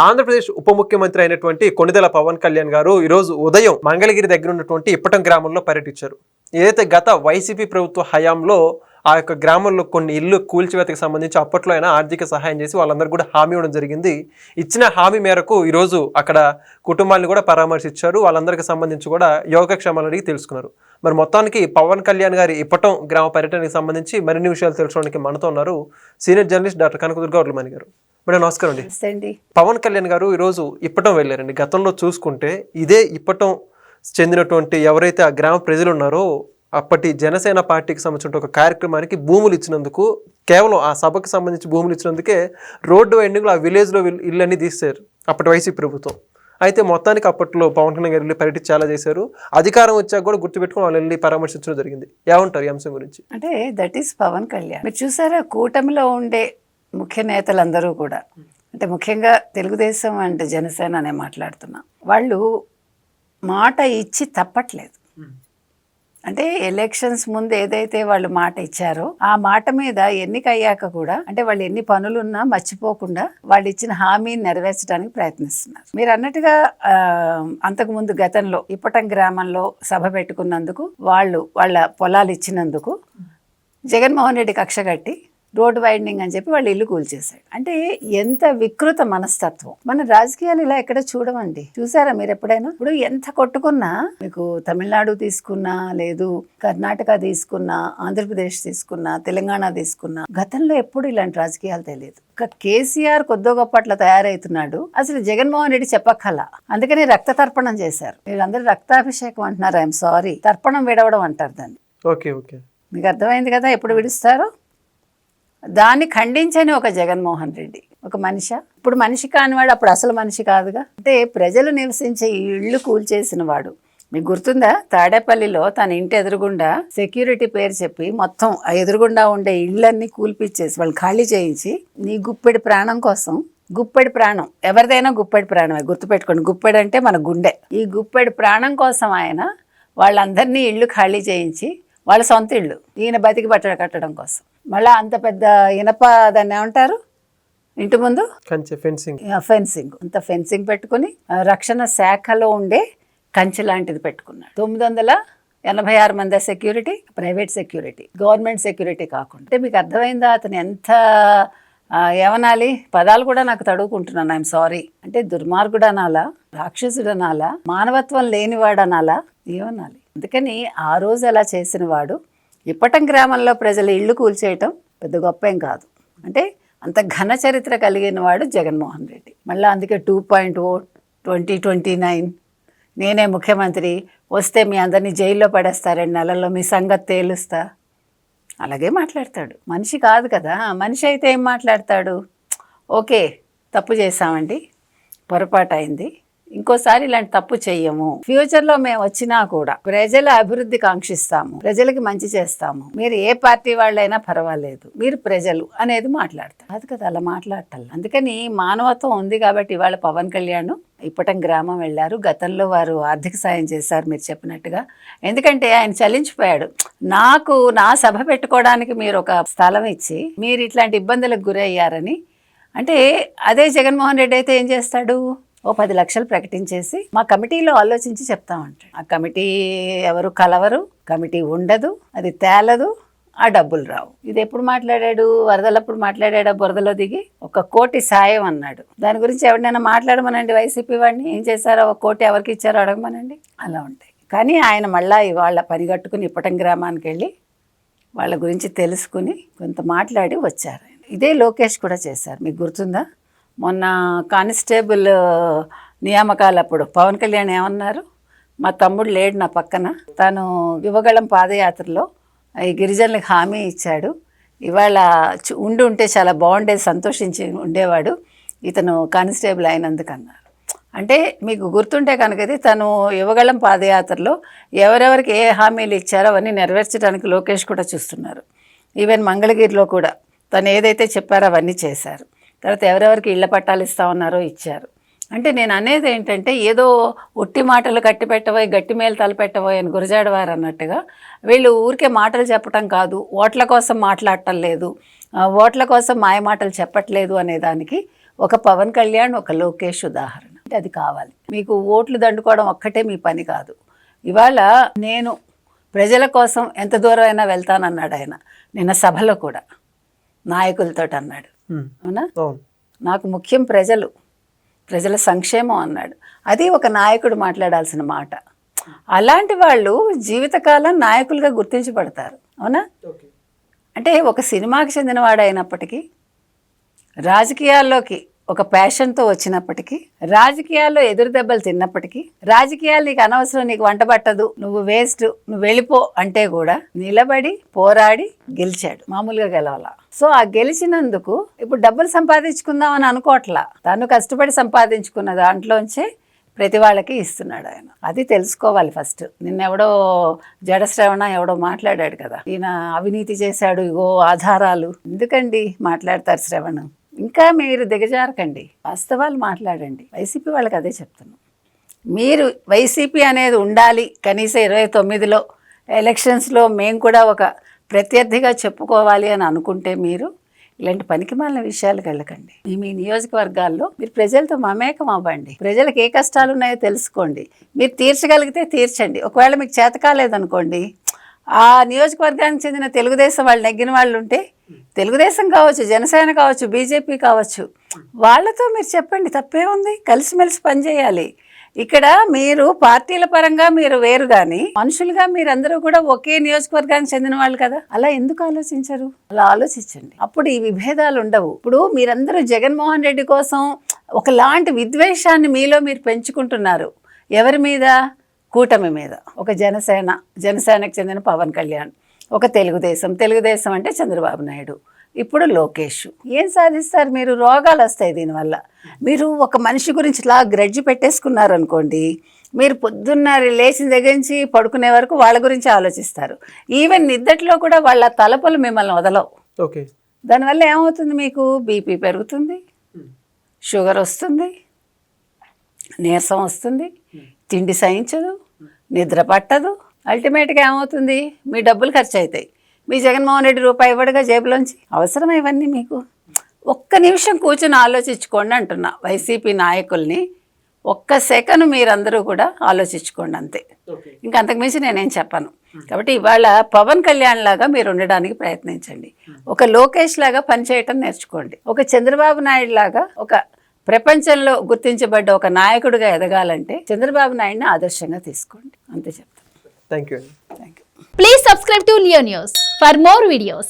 ఆంధ్రప్రదేశ్ ఉప ముఖ్యమంత్రి అయినటువంటి కొణిదెల పవన్ కళ్యాణ్ గారు ఈరోజు ఉదయం మంగళగిరి దగ్గర ఉన్నటువంటి ఇప్పటం గ్రామంలో పర్యటించారు. ఏదైతే గత వైసీపీ ప్రభుత్వ హయాంలో ఆ యొక్క గ్రామంలో కొన్ని ఇల్లు కూల్చివేతకు సంబంధించి అప్పట్లో అయినా ఆర్థిక సహాయం చేసి వాళ్ళందరూ కూడా హామీ ఇవ్వడం జరిగింది. ఇచ్చిన హామీ మేరకు ఈరోజు అక్కడ కుటుంబాన్ని కూడా పరామర్శించారు. వాళ్ళందరికీ సంబంధించి కూడా యోగక్షేమాలు అడిగి తెలుసుకున్నారు. మరి మొత్తానికి పవన్ కళ్యాణ్ గారి ఇప్పటం గ్రామ పర్యటనకి సంబంధించి మరిన్ని విషయాలు తెలుసుకోవడానికి మనతో ఉన్నారు సీనియర్ జర్నలిస్ట్ డాక్టర్ కనకదుర్గ వర్లమణి గారు. మేడం నమస్కారం అండి. పవన్ కళ్యాణ్ గారు ఈరోజు ఇప్పటం వెళ్ళారండి. గతంలో చూసుకుంటే ఇదే ఇప్పటం చెందినటువంటి ఎవరైతే ఆ గ్రామ ప్రజలు ఉన్నారో అప్పటి జనసేన పార్టీకి సంబంధించిన ఒక కార్యక్రమానికి భూములు ఇచ్చినందుకు, కేవలం ఆ సభకు సంబంధించి భూములు ఇచ్చినందుకే రోడ్డు ఎండింగ్లో ఆ విలేజ్లో ఇళ్ళన్నీ తీశారు అప్పటి వైసీపీ ప్రభుత్వం. అయితే మొత్తానికి అప్పట్లో పవన్ కళ్యాణ్ గారు వెళ్ళి పర్యటించి చాలా చేశారు. అధికారం వచ్చాక కూడా గుర్తుపెట్టుకుని వాళ్ళు వెళ్ళి పరామర్శించడం జరిగింది. ఏమంటారు ఈ అంశం గురించి? అంటే దట్ ఈస్ పవన్ కళ్యాణ్. మీరు చూసారా, కూటమిలో ఉండే ముఖ్య నేతలందరూ కూడా, అంటే ముఖ్యంగా తెలుగుదేశం అండ్ జనసేన అనే మాట్లాడుతున్నా, వాళ్ళు మాట ఇచ్చి తప్పట్లేదు. అంటే ఎలక్షన్స్ ముందు ఏదైతే వాళ్ళు మాట ఇచ్చారో ఆ మాట మీద ఎన్నిక అయ్యాక కూడా, అంటే వాళ్ళు ఎన్ని పనులున్నా మర్చిపోకుండా వాళ్ళు ఇచ్చిన హామీని నెరవేర్చడానికి ప్రయత్నిస్తున్నారు. మీరు అన్నట్టుగా అంతకుముందు గతంలో ఇప్పటం గ్రామంలో సభ పెట్టుకున్నందుకు, వాళ్ళ పొలాలు ఇచ్చినందుకు జగన్మోహన్ రెడ్డి కక్ష కట్టి రోడ్ వైడనింగ్ అని చెప్పి వాళ్ళు ఇల్లు కూల్చేశాడు. అంటే ఎంత వికృత మనస్తత్వం. మన రాజకీయాలు ఇలా ఎక్కడ చూడమండి. చూసారా మీరు ఎప్పుడైనా? ఇప్పుడు ఎంత కొట్టుకున్నా, మీకు తమిళనాడు తీసుకున్నా, లేదు కర్ణాటక తీసుకున్నా, ఆంధ్రప్రదేశ్ తీసుకున్నా, తెలంగాణ తీసుకున్నా, గతంలో ఎప్పుడు ఇలాంటి రాజకీయాలు తెలియదు. కేసీఆర్ కొద్దో గొప్పట్ల తయారవుతున్నాడు, అసలు జగన్మోహన్ రెడ్డి చెప్పక్కల. అందుకని రక్త తర్పణం చేశారు. వీళ్ళందరూ రక్తాభిషేకం అంటున్నారు. ఐఎమ్ సారీ, తర్పణం విడవడం అంటారు దాన్ని. ఓకే ఓకే, మీకు అర్థమైంది కదా ఎప్పుడు విడుస్తారో. దాన్ని ఖండించని ఒక జగన్మోహన్ రెడ్డి ఒక మనిషి. ఇప్పుడు మనిషి కానివాడు అప్పుడు అసలు మనిషి కాదుగా. అంటే ప్రజలు నివసించే ఇళ్ళు కూల్చేసిన వాడు. మీకు గుర్తుందా, తాడేపల్లిలో తన ఇంటి ఎదురుగుండా సెక్యూరిటీ పేరు చెప్పి మొత్తం ఆ ఎదురుగుండా ఉండే ఇళ్ళన్నీ కూల్పిచ్చేసి వాళ్ళు ఖాళీ చేయించి, నీ గుప్పెడి ప్రాణం కోసం, గుప్పెడి ప్రాణం ఎవరిదైనా గుప్పెడి ప్రాణమే, గుర్తుపెట్టుకోండి. గుప్పెడు అంటే మన గుండె. ఈ గుప్పెడి ప్రాణం కోసం ఆయన వాళ్ళందరినీ ఇళ్ళు ఖాళీ చేయించి, వాళ్ళ సొంత ఇళ్ళు ఈయన బతికి కట్టడం కోసం, మళ్ళీ అంత పెద్ద ఇనప దాన్ని ఏమంటారు ఇంటి ముందు ఫెన్సింగ్, అంత ఫెన్సింగ్ పెట్టుకుని రక్షణ శాఖలో ఉండే కంచె లాంటిది పెట్టుకున్నాడు. 986 మంది security, private security, government security కాకుండా. అంటే మీకు అర్థమైందా అతను ఎంత ఏమనాలి? పదాలు కూడా నాకు తడువుకుంటున్నాను. I'm sorry. అంటే దుర్మార్గుడు అనాలా, రాక్షసుడు అనాలా, మానవత్వం లేనివాడు అనాలా, ఏమనాలి? అందుకని ఆ రోజు అలా చేసిన వాడు ఇప్పటం గ్రామంలో ప్రజలు ఇళ్ళు కూల్చేయటం పెద్ద గొప్ప ఏం కాదు. అంటే అంత ఘన చరిత్ర కలిగిన వాడు జగన్మోహన్ రెడ్డి. మళ్ళీ అందుకే 2.0 2029 నేనే ముఖ్యమంత్రి, వస్తే మీ అందరినీ జైల్లో పడేస్తా, 2 నెలల్లో మీ సంగతి తేలుస్తా, అలాగే మాట్లాడతాడు. మనిషి కాదు కదా. మనిషి అయితే ఏం మాట్లాడతాడు? ఓకే, తప్పు చేశామండి, పొరపాటు అయింది, ఇంకోసారి ఇలాంటి తప్పు చెయ్యము, ఫ్యూచర్లో మేము వచ్చినా కూడా ప్రజల అభివృద్ధి కాంక్షిస్తాము, ప్రజలకి మంచి చేస్తాము, మీరు ఏ పార్టీ వాళ్ళైనా పర్వాలేదు, మీరు ప్రజలు అనేది మాట్లాడతారు. అది కదా, అలా మాట్లాడతారు. అందుకని మానవత్వం ఉంది కాబట్టి ఇవాళ పవన్ కళ్యాణ్ ఇప్పటం గ్రామం వెళ్ళారు. గతంలో వారు ఆర్థిక సాయం చేశారు మీరు చెప్పినట్టుగా. ఎందుకంటే ఆయన చలించిపోయాడు. నాకు నా సభ పెట్టుకోవడానికి మీరు ఒక స్థలం ఇచ్చి మీరు ఇట్లాంటి ఇబ్బందులకు గురయ్యారని. అంటే అదే జగన్మోహన్ రెడ్డి అయితే ఏం చేస్తాడు? ఓ 10 లక్షలు ప్రకటించేసి మా కమిటీలో ఆలోచించి చెప్తామంటాడు. ఆ కమిటీ ఎవరు కలవరు, కమిటీ ఉండదు, అది తేలదు, ఆ డబ్బులు రావు. ఇది ఎప్పుడు మాట్లాడాడు? వరదలప్పుడు మాట్లాడాడా? బురదలో దిగి 1 కోటి సాయం అన్నాడు. దాని గురించి ఎవరినైనా మాట్లాడమనండి. వైసీపీ వాడిని ఏం చేశారో, 1 కోటి ఎవరికి ఇచ్చారో అడగమనండి. అలా ఉంటాయి. కానీ ఆయన మళ్ళీ ఇవాళ పరిగట్టుకుని ఇప్పటం గ్రామానికి వెళ్ళి వాళ్ళ గురించి తెలుసుకుని కొంత మాట్లాడి వచ్చారు. ఇదే లోకేష్ కూడా చేశారు. మీకు గుర్తుందా? మొన్న కానిస్టేబుల్ నియామకాలప్పుడు పవన్ కళ్యాణ్ ఏమన్నారు? మా తమ్ముడు లేడు నా పక్కన, తను యువగళం పాదయాత్రలో ఈ గిరిజనులకు హామీ ఇచ్చాడు, ఇవాళ ఉంటే చాలా బాగుండేది, సంతోషించి ఉండేవాడు ఇతను కానిస్టేబుల్ అయినందుకు అన్నారు. అంటే మీకు గుర్తుంటే కనుక తను యువగళం పాదయాత్రలో ఎవరెవరికి ఏ హామీలు ఇచ్చారో అవన్నీ నెరవేర్చడానికి లోకేష్ కూడా చూస్తున్నారు. ఈవెన్ మంగళగిరిలో కూడా తను ఏదైతే చెప్పారో అవన్నీ చేశారు. తర్వాత ఎవరెవరికి ఇళ్ల పట్టాలు ఇస్తా ఉన్నారో ఇచ్చారు. అంటే నేను అనేది ఏంటంటే, ఏదో ఒట్టి మాటలు కట్టి పెట్టబోయి గట్టి మేలు తలపెట్టబోయి అని గురజాడవారు అన్నట్టుగా వీళ్ళు ఊరికే మాటలు చెప్పటం కాదు, ఓట్ల కోసం మాట్లాడటం లేదు, ఓట్ల కోసం మాయ మాటలు చెప్పట్లేదు అనేదానికి ఒక పవన్ కళ్యాణ్, ఒక లోకేష్ ఉదాహరణ. అంటే అది కావాలి. మీకు ఓట్లు దండుకోవడం ఒక్కటే మీ పని కాదు. ఇవాళ నేను ప్రజల కోసం ఎంత దూరం అయినా వెళ్తానన్నాడు ఆయన నిన్న సభలో కూడా నాయకులతో అన్నాడు. అవునా? నాకు ముఖ్యం ప్రజల సంక్షేమం అన్నాడు. అది ఒక నాయకుడు మాట్లాడాల్సిన మాట. అలాంటి వాళ్ళు జీవితకాలం నాయకులుగా గుర్తించబడతారు. అవునా? అంటే ఒక సినిమాకి చెందినవాడు అయినప్పటికీ, రాజకీయాల్లోకి ఒక ప్యాషన్తో వచ్చినప్పటికీ, రాజకీయాల్లో ఎదురు దెబ్బలు తిన్నప్పటికీ, రాజకీయాలు నీకు అనవసరం, నీకు వంట పట్టదు, నువ్వు వేస్ట్, నువ్వు వెళ్ళిపో అంటే కూడా నిలబడి పోరాడి గెలిచాడు. మామూలుగా గెలవాల. సో ఆ గెలిచినందుకు ఇప్పుడు డబ్బులు సంపాదించుకుందాం అని అనుకోవట్లా. తను కష్టపడి సంపాదించుకున్న దాంట్లోంచే ప్రతి వాళ్ళకి ఇస్తున్నాడు ఆయన. అది తెలుసుకోవాలి ఫస్ట్. నిన్నెవడో జడశ్రవణ ఎవడో మాట్లాడాడు కదా, ఈయన అవినీతి చేశాడు, ఇగో ఆధారాలు. ఎందుకండి మాట్లాడతారు శ్రవణ్? ఇంకా మీరు దిగజారకండి, వాస్తవాలు మాట్లాడండి. వైసీపీ వాళ్ళకి అదే చెప్తున్నాం. మీరు వైసీపీ అనేది ఉండాలి, కనీసం 29లో ఎలక్షన్స్లో మేము కూడా ఒక ప్రత్యర్థిగా చెప్పుకోవాలి అని అనుకుంటే మీరు ఇలాంటి పనికిమాలిన విషయాలకు వెళ్ళకండి. మీ నియోజకవర్గాల్లో మీరు ప్రజలతో మమేకం అవ్వండి. ప్రజలకు ఏ కష్టాలు ఉన్నాయో తెలుసుకోండి. మీరు తీర్చగలిగితే తీర్చండి. ఒకవేళ మీకు చేత కాలేదనుకోండి, ఆ నియోజకవర్గానికి చెందిన తెలుగుదేశం వాళ్ళు నెగ్గిన వాళ్ళు ఉంటే, తెలుగుదేశం కావచ్చు, జనసేన కావచ్చు, బీజేపీ కావచ్చు, వాళ్ళతో మీరు చెప్పండి. తప్పే ఉంది? కలిసిమెలిసి పనిచేయాలి. ఇక్కడ మీరు పార్టీల పరంగా మీరు వేరు, కానీ మనుషులుగా మీరందరూ కూడా ఒకే నియోజకవర్గానికి చెందిన వాళ్ళు కదా. అలా ఎందుకు ఆలోచించరు? అలా ఆలోచించండి. అప్పుడు ఈ విభేదాలు ఉండవు. ఇప్పుడు మీరందరూ జగన్మోహన్ రెడ్డి కోసం ఒకలాంటి విద్వేషాన్ని మీలో మీరు పెంచుకుంటున్నారు. ఎవరి మీద? కూటమి మీద. ఒక జనసేనకు చెందిన పవన్ కళ్యాణ్, ఒక తెలుగుదేశం అంటే చంద్రబాబు నాయుడు, ఇప్పుడు లోకేష్. ఏం సాధిస్తారు మీరు? రోగాలు వస్తాయి దీనివల్ల. మీరు ఒక మనిషి గురించి ఇలా గ్రడ్జి పెట్టేసుకున్నారనుకోండి, మీరు పొద్దున్న లేచిన దగ్గర నుంచి పడుకునే వరకు వాళ్ళ గురించి ఆలోచిస్తారు. ఈవెన్ నిద్దట్లో కూడా వాళ్ళ తలపులు మిమ్మల్ని వదలవు. ఓకే. దానివల్ల ఏమవుతుంది? మీకు బీపీ పెరుగుతుంది, షుగర్ వస్తుంది, నీరసం వస్తుంది, తిండి సహించదు, నిద్ర పట్టదు. అల్టిమేట్గా ఏమవుతుంది? మీ డబ్బులు ఖర్చు అవుతాయి. మీ జగన్మోహన్ రెడ్డి రూపాయి ఇవ్వడుగా జేబులోంచి. అవసరమా ఇవన్నీ మీకు? ఒక్క నిమిషం కూర్చొని ఆలోచించుకోండి అంటున్నా వైసీపీ నాయకుల్ని. ఒక్క సెకండ్ మీరందరూ కూడా ఆలోచించుకోండి, అంతే. ఇంకా అంతకుమించి నేనేం చెప్పను. కాబట్టి ఇవాళ పవన్ కళ్యాణ్ లాగా మీరు ఉండడానికి ప్రయత్నించండి. ఒక లోకేష్ లాగా పనిచేయటం నేర్చుకోండి. ఒక చంద్రబాబు నాయుడు లాగా ఒక ప్రపంచంలో గుర్తించబడ్డ ఒక నాయకుడిగా ఎదగాలంటే చంద్రబాబు నాయుడిని ఆదర్శంగా తీసుకోండి, అంతే చెప్తాను. Thank you. Thank you. Please subscribe to Leo News for more videos.